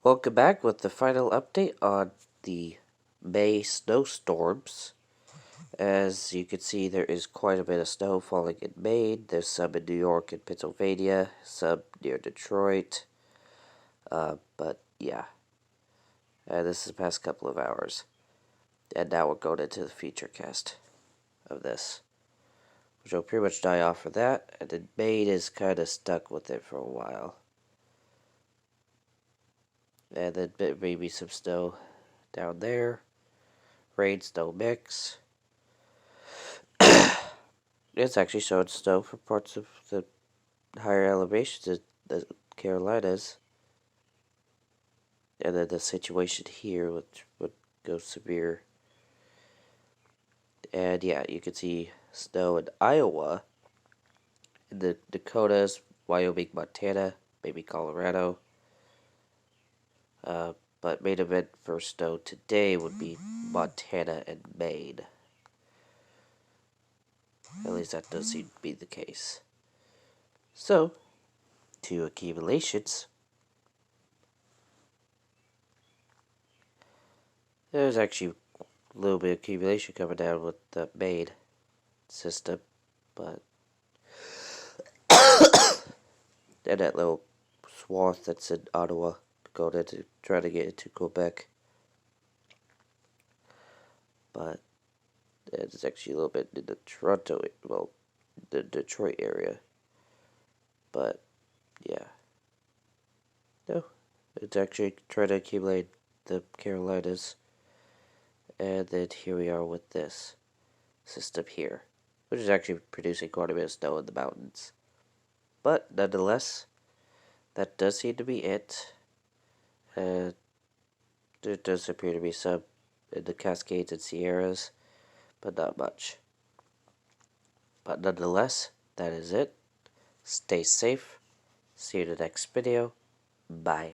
Welcome back with the final update on the May snowstorms. As you can see, there is quite a bit of snow falling in Maine. There's some in New York and Pennsylvania, some near Detroit. But yeah, this is the past couple of hours. And now we're going into the feature cast of this, which will pretty much die off for that. And then Maine is kind of stuck with it for a while. And then maybe some snow down there. Rain, snow mix. It's actually showing snow for parts of the higher elevations in the Carolinas. And then the situation here, which would go severe. And yeah, you can see snow in Iowa, in the Dakotas, Wyoming, Montana, maybe Colorado. But main event for snow today would be Montana and Maine. At least that does seem to be the case. So, to accumulations. There's actually a little bit of accumulation coming down with the Maine system, but and that little swath that's in Ottawa going into trying to get into Quebec. But it's actually a little bit in the Toronto, well, the Detroit area. But yeah, no, it's actually trying to accumulate the Carolinas, and then here we are with this system here, which is actually producing quite a bit of snow in the mountains. But nonetheless, that does seem to be it. There does appear to be some in the Cascades and Sierras, but not much. But nonetheless, that is it. Stay safe. See you in the next video. Bye.